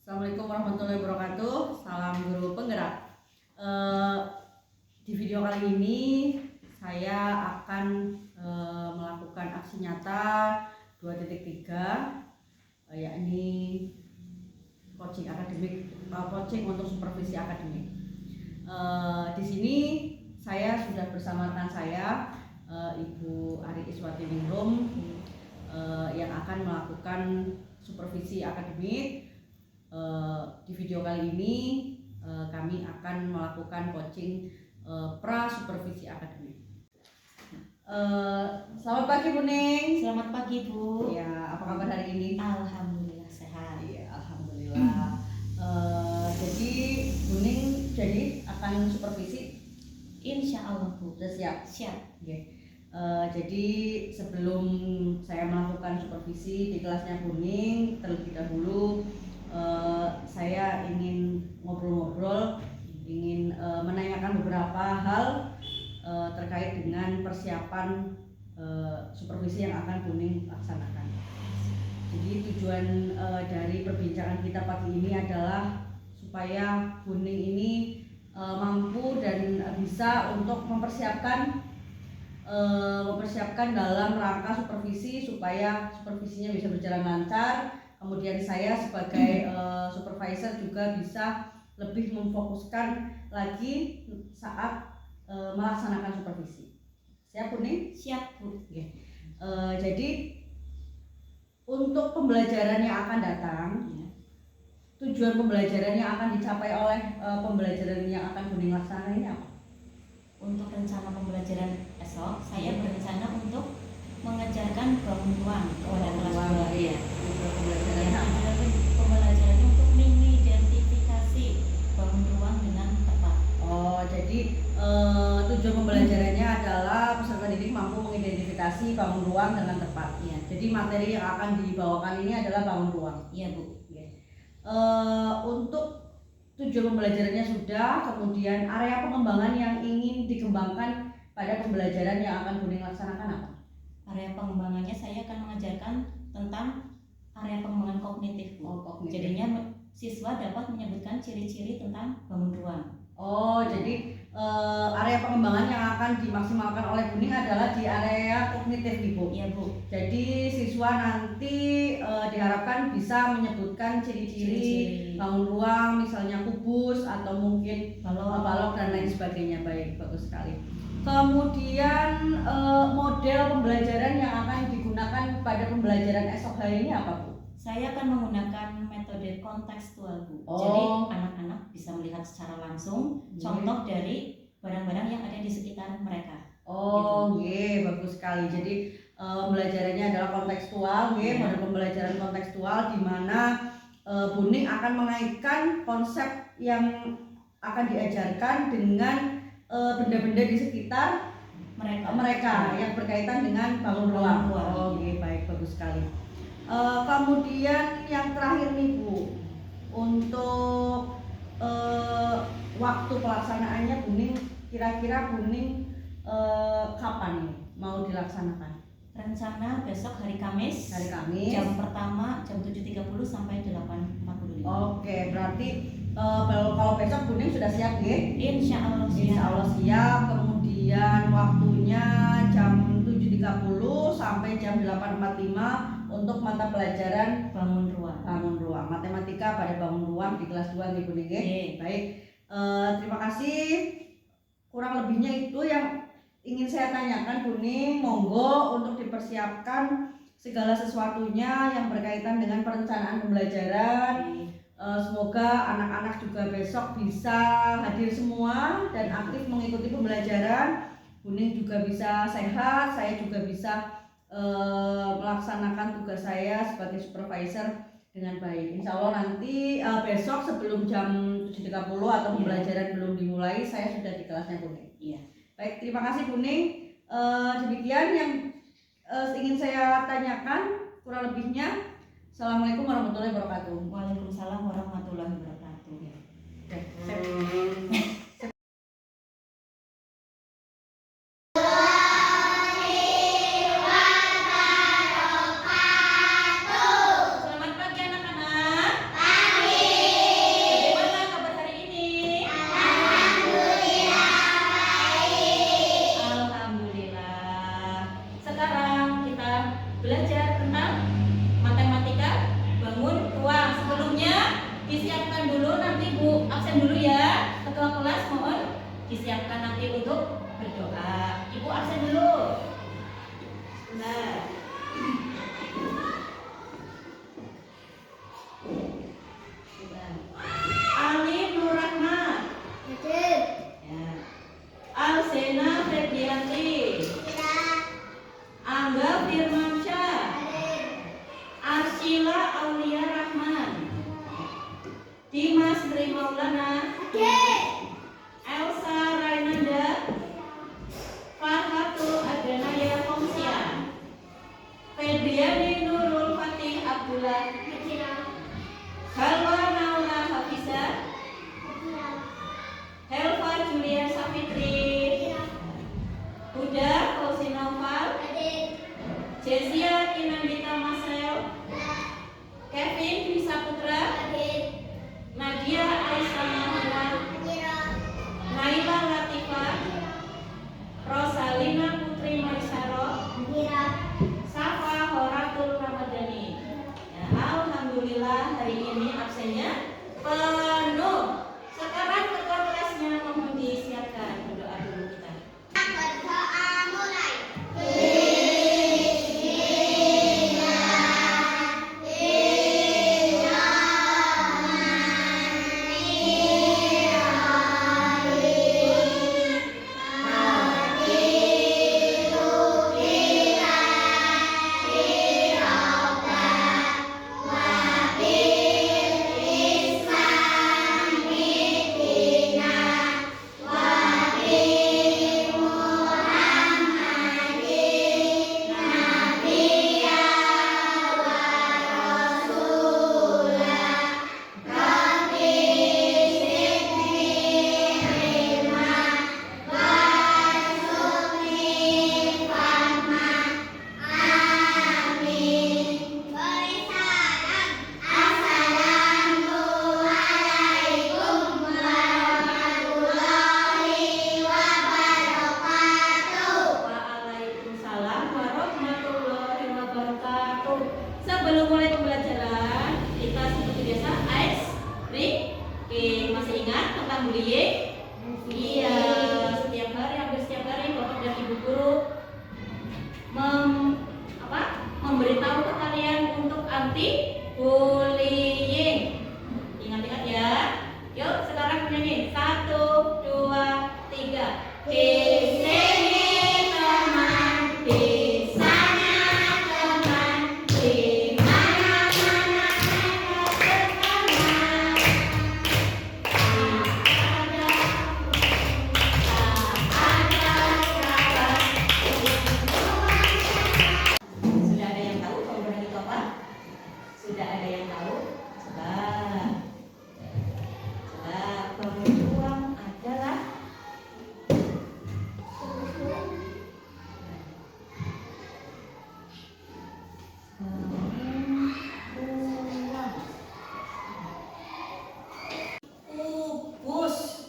Assalamualaikum warahmatullahi wabarakatuh. Salam guru penggerak. Di video kali ini saya akan melakukan aksi nyata 2.3, yakni coaching akademik, coaching untuk supervisi akademik. Di sini saya sudah bersama rekan saya, Ibu Ari Iswati Ningrum, yang akan melakukan supervisi akademik. Di video kali ini kami akan melakukan coaching pra supervisi akademik. Selamat pagi Bu Ning. Selamat pagi Bu. Ya, apa kabar hari ini? Alhamdulillah sehat. Iya, alhamdulillah. Jadi Bu Ning akan supervisi? Insya Allah Bu. Sudah siap? Siap. Oke. Jadi sebelum saya melakukan supervisi di kelasnya Bu Ning, terlebih dahulu saya ingin ngobrol-ngobrol, ingin menanyakan beberapa hal terkait dengan persiapan supervisi yang akan Bu Ning laksanakan. Jadi tujuan dari perbincangan kita pagi ini adalah supaya Bu Ning ini mampu dan bisa untuk mempersiapkan dalam rangka supervisi supaya supervisinya bisa berjalan lancar. Kemudian saya sebagai supervisor juga bisa lebih memfokuskan lagi saat melaksanakan supervisi. Siap Bu Ning? Siap Bu. Oke. Jadi untuk pembelajaran yang akan datang, tujuan pembelajaran yang akan dicapai oleh pembelajaran yang akan Bu Ning laksanakan ini apa? Untuk rencana pembelajaran esok, saya berencana untuk mengajarkan bangun ruang kepada kelas 2 ya. Pembelajarannya untuk mengidentifikasi bangun ruang dengan tepat. Oh, jadi tujuan pembelajarannya adalah peserta didik mampu mengidentifikasi bangun ruang dengan tepat. Ya. Jadi materi yang akan dibawakan ini adalah bangun ruang. Iya Bu. Untuk tujuan pembelajarannya sudah, kemudian area pengembangan yang ingin dikembangkan pada pembelajaran yang akan Bu Ning laksanakan apa? Area pengembangannya saya akan mengajarkan tentang area pengembangan kognitif Bu. Oh, kognitif. Jadinya siswa dapat menyebutkan ciri-ciri tentang bangun ruang. Oh, jadi area pengembangan yang akan dimaksimalkan oleh Bu Ning adalah di area kognitif nih Bu. Iya Bu. Jadi siswa nanti diharapkan bisa menyebutkan ciri-ciri bangun ruang, misalnya kubus atau mungkin balok dan lain sebagainya. Baik, bagus sekali. Kemudian model pembelajaran yang akan digunakan pada pembelajaran esok hari ini apa Bu? Saya akan menggunakan metode kontekstual Bu. Oh. Jadi anak-anak bisa melihat secara langsung contoh dari barang-barang yang ada di sekitar mereka. Oh, gitu. Bagus sekali. Jadi pembelajarannya adalah kontekstual, model pembelajaran kontekstual di mana Bu Ning akan mengaitkan konsep yang akan diajarkan dengan benda-benda di sekitar mereka yang berkaitan dengan bangun ruang. Oh, baik, bagus sekali. Kemudian yang terakhir nih Bu, untuk waktu pelaksanaannya Bu Ning, kira-kira Bu Ning kapan nih mau dilaksanakan? Rencana besok hari Kamis. Jam pertama jam 7.30 sampai 8.45. Oke, berarti kalau besok Bu Ning sudah siap ya? Insya Allah siap. Insya Allah siap. Kemudian waktunya jam 7.30 sampai jam 8.45 untuk mata pelajaran bangun ruang. Matematika pada bangun ruang di kelas 2 nih Bu Ning. Baik. Terima kasih. Kurang lebihnya itu yang ingin saya tanyakan Bu Ning. Monggo untuk dipersiapkan segala sesuatunya yang berkaitan dengan perencanaan pembelajaran. Semoga anak-anak juga besok bisa hadir semua dan aktif mengikuti pembelajaran. Bu Ning juga bisa sehat, saya juga bisa melaksanakan tugas saya sebagai supervisor dengan baik. Insya Allah nanti besok sebelum jam 7.30 atau pembelajaran belum dimulai, saya sudah di kelasnya Bu Ning. Iya. Baik, terima kasih Bu Ning. Demikian yang ingin saya tanyakan. Kurang lebihnya, Assalamualaikum warahmatullahi wabarakatuh. Waalaikumsalam warahmatullahi wabarakatuh. Selamat pagi anak-anak. Pagi. disiapkan nanti untuk berdoa. Ibu absen dulu. Sebentar. Ali Nur Rahmat. Ya. Alsena Febrianti. Angga Firmansyah. Arsila Aulia Rahman. Dimas Sri Maulana. Elsa Rainanda. Farhatul Adanaya Komsia. Febriani Nurul Fatih Abdullah. Halwa Naula Hafiza. Helva Julia Safitri. Huda Fauzi Naufal. Jessia Kinandita Masrel. Kevin Dwi Saputra. Nadia Aisyah Mahira. Naila Latifah. Rosalina Putri Maisaro. Safa Horatul Ramadhani. Ya, alhamdulillah hari ini absennya penuh. Sekarang ketua kelasnya mohon disiapkan berdoa dulu kita. Waalaikumsalam warahmatullahi wabarakatuh. Sebelum mulai pembelajaran, kita seperti biasa ice breaking. Masih ingat tentang bullying? Iya, setiap hari, hampir setiap hari Bapak dan Ibu guru memberitahu ke kalian untuk anti bullying. Ingat-ingat ya. Yuk sekarang menyanyi 1, 2, 3. Di sini teman, di sana teman, di mana-mana mereka berteman. Sudah ada yang tahu bangunan itu apa? Sudah ada yang tahu? Coba. Bangun ruang adalah kubus.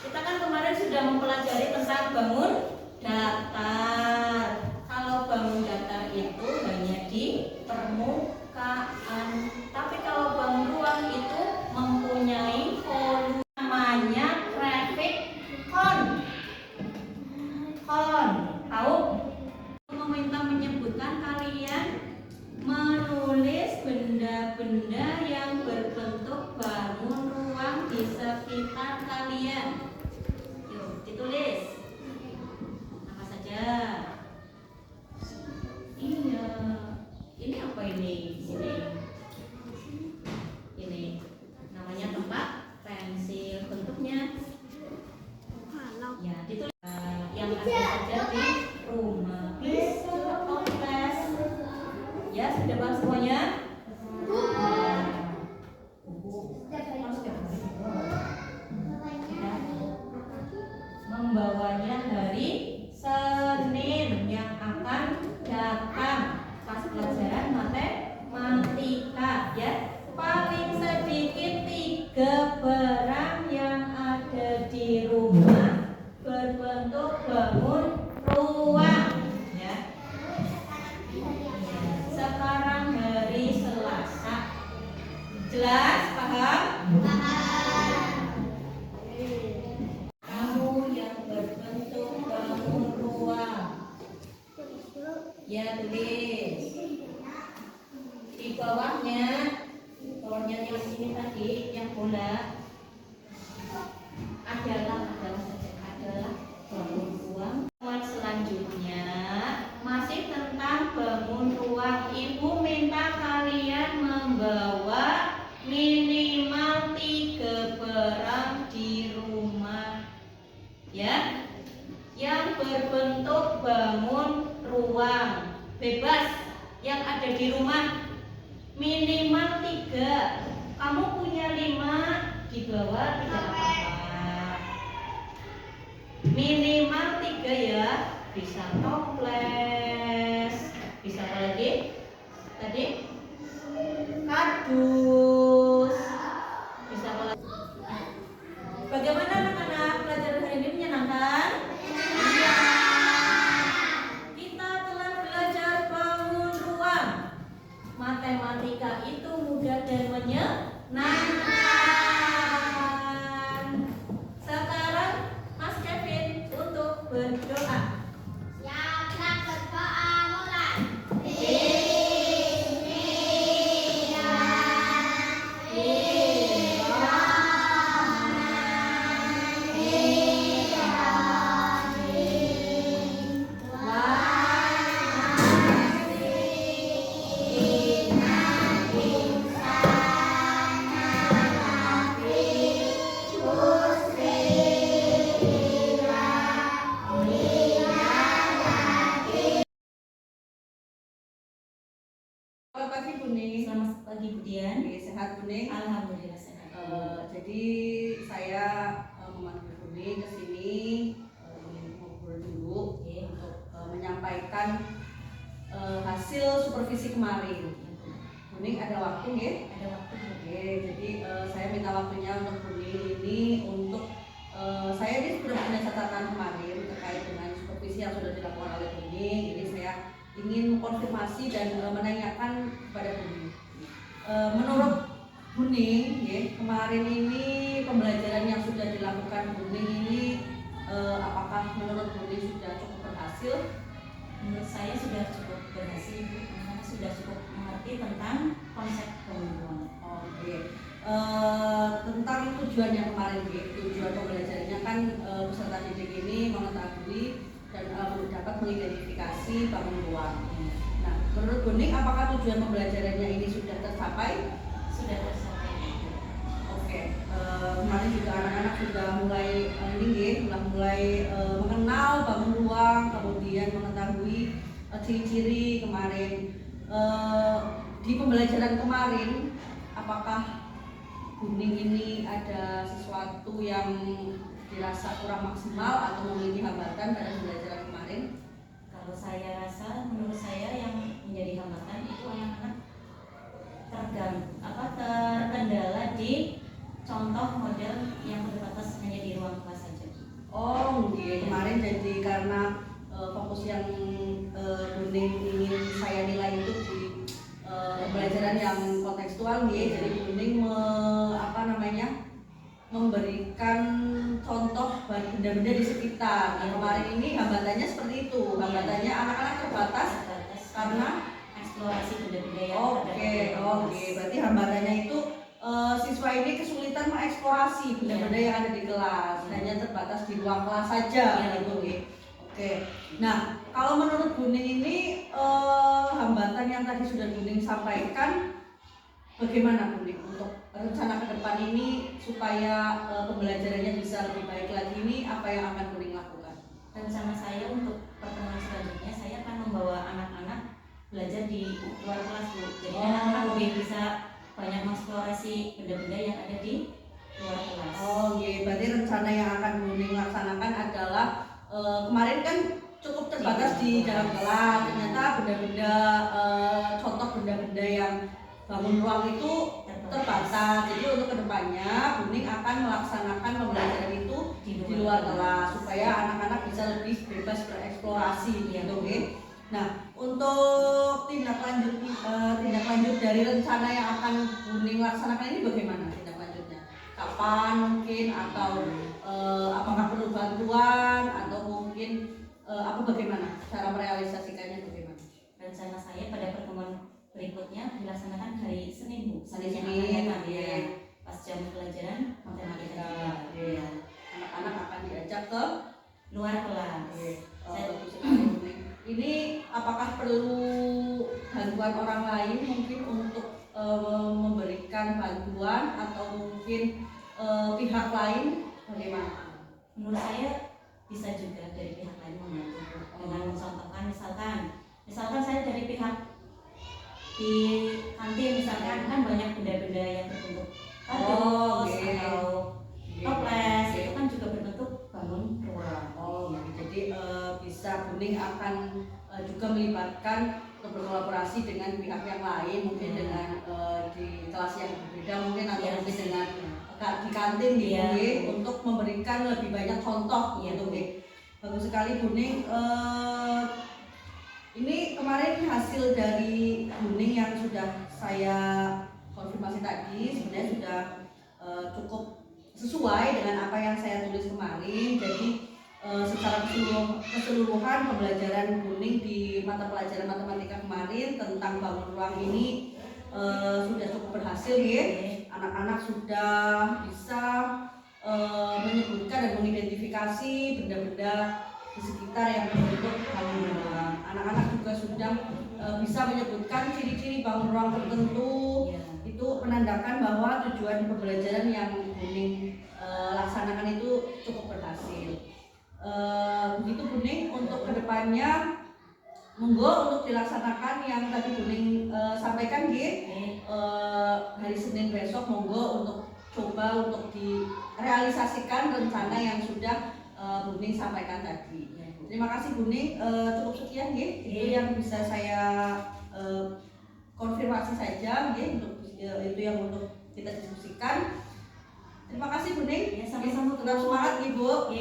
Kita kan kemarin sudah mempelajari tentang bangun datar. Kalau bangun datar itu hanya di permukaan, tapi kalau bangun ruang itu mempunyai volume, namanya traffic cone. Tahu? Meminta menyebutkan kalian menulis benda-benda yang berbentuk bangun ruang di sekitar kalian. Yuk, ditulis. Apa saja? Iya. Ini apa ini? Ini namanya tempat pensil. Bentuknya ya ditulis yang ada saja di rumah. Please atau class. Ya, sudah paham semuanya? Membawanya hari Senin yang akan datang pas pelajaran matematika ya. Paling sedikit 3 barang yang ada di rumah berbentuk bangun ruang ya. Sekarang hari Selasa. Jelas? Paham? Paham. Kamu tulis. Di bawahnya yang ini tadi yang bola adalah bangun ruang. Selanjutnya masih tentang bangun ruang. Ibu minta kalian membawa minimal 3 barang di rumah, ya, yang berbentuk bangun ruang. Bebas yang ada di rumah minimal 3. Kamu punya 5, dibawa tidak apa-apa. Minimal 3 ya. Bisa toples, bisa apa lagi? Tadi kardus, bisa apa lagi? Bagaimana anak-anak, pelajaran hari ini menyenangkan? Iya. Kita telah belajar bangun ruang. Matematika itu mudah dan menyenangkan. Sekarang Mas Kevin untuk berdoa. Selamat pagi Buning. Selamat pagi Budian. Oke, sehat Buning? Alhamdulillah sehat. Jadi saya memanggil Buning ke sini ingin ngobrol dulu untuk menyampaikan hasil supervisi kemarin. Buning ada waktu ya? Ada waktu. Oke, jadi saya minta waktunya untuk Buning ini untuk saya ini sudah punya catatan kemarin terkait dengan supervisi yang sudah dilakukan oleh Buning. Ini saya ingin mengkonfirmasi dan menanyakan kepada Buning. Menurut Buning, ya, kemarin ini pembelajaran yang sudah dilakukan Buning ini apakah menurut Buning sudah cukup berhasil? Menurut saya sudah cukup berhasil, karena sudah cukup mengerti tentang konsep bangun. Oke. Tentang tujuan yang kemarin, tujuan pembelajarannya kan peserta didik ini mengetahui dan dapat mengidentifikasi bangun ruang. Nah, menurut Buning, apakah tujuan pembelajarannya ini sudah tercapai? Sudah tercapai. Oke. Kemarin juga anak-anak sudah mulai mulai mengenal bangun ruang, kemudian mengetahui ciri-ciri kemarin. Di pembelajaran kemarin, apakah Buning ini ada sesuatu yang dirasa kurang maksimal atau memiliki hambatan pada pembelajaran kemarin? Kalau saya rasa, menurut saya yang menjadi hambatan itu anak-anak terkendala di contoh model yang terbatas hanya di ruang kelas saja. Oh, kemarin jadi karena fokus yang Buning ingin saya nilai itu di pembelajaran yang kontekstual, jadi Buning memberikan contoh benda-benda di sekitar. Nah, kemarin ini hambatannya seperti itu. Hambatannya anak-anak terbatas karena eksplorasi benda-benda yang Oke. Berarti hambatannya itu siswa ini kesulitan mengeksplorasi benda-benda yang ada di kelas, hanya terbatas di ruang kelas saja, gitu. Oke. Nah, kalau menurut Buning ini hambatan yang tadi sudah Buning sampaikan, bagaimana Buning untuk rencana ke depan ini supaya pembelajarannya bisa lebih baik lagi, ini apa yang akan Buning lakukan? Rencana saya untuk pertemuan selanjutnya, saya akan membawa anak-anak belajar di luar kelas, Bu. Jadi anak-anak lebih bisa banyak mengeksplorasi benda-benda yang ada di luar kelas. Berarti rencana yang akan Buning laksanakan adalah kemarin kan cukup terbatas di dalam kelas, ternyata benda-benda contoh benda-benda yang bangun ruang itu terbatas. Jadi untuk kedepannya Buning akan melaksanakan pembelajaran itu di luar kelas supaya anak-anak bisa lebih bebas bereksplorasi, gitu. Nah, untuk tindak lanjut dari rencana yang akan Buning laksanakan ini bagaimana tindak lanjutnya? Kapan mungkin, atau apakah perlu bantuan, atau mungkin bagaimana cara merealisasikannya, bagaimana? berikutnya dilaksanakan hari Senin Bu. Hari yang Senin, akan datang, oke. ya. Pas jam pelajaran matematika juga. Oke. Ya. Anak-anak akan diajak ke Luar kelas. bagus sekali, Bu Ning. Ini apakah perlu bantuan orang lain mungkin untuk memberikan bantuan atau mungkin pihak lain bagaimana? Menurut saya bisa juga dari pihak lain membantu dengan mencontohkan misalkan saya dari pihak di kantin misalkan kan banyak benda-benda yang berbentuk kardus oke. atau toples itu kan juga berbentuk bangun ruang. Jadi bisa Bu Ning akan juga melibatkan atau berkolaborasi dengan pihak yang lain, mungkin dengan di kelas yang berbeda mungkin atau mungkin dengan di kantin gitu untuk memberikan lebih banyak contoh gitu. Bagus sekali Bu Ning. Ini kemarin hasil dari Bu Ning yang sudah saya konfirmasi tadi sebenarnya sudah cukup sesuai dengan apa yang saya tulis kemarin. Jadi secara keseluruhan pembelajaran Bu Ning di mata pelajaran matematika kemarin tentang bangun ruang ini sudah cukup berhasil ya. Anak-anak sudah bisa menyebutkan dan mengidentifikasi benda-benda di sekitar yang berbentuk bangun ruang. Anak-anak juga sudah bisa menyebutkan ciri-ciri bangun ruang tertentu. Itu menandakan bahwa tujuan pembelajaran yang Bu Ning laksanakan itu cukup berhasil. Begitu Bu Ning, untuk kedepannya monggo untuk dilaksanakan yang tadi Bu Ning sampaikan hari Senin besok monggo untuk coba untuk direalisasikan rencana yang sudah Bu Ning sampaikan tadi. Terima kasih Bu Ning, cukup sekian itu yang bisa saya konfirmasi saja untuk itu yang untuk kita diskusikan. Terima kasih Bu Ning. Sama-sama. Tetap semangat Ibu.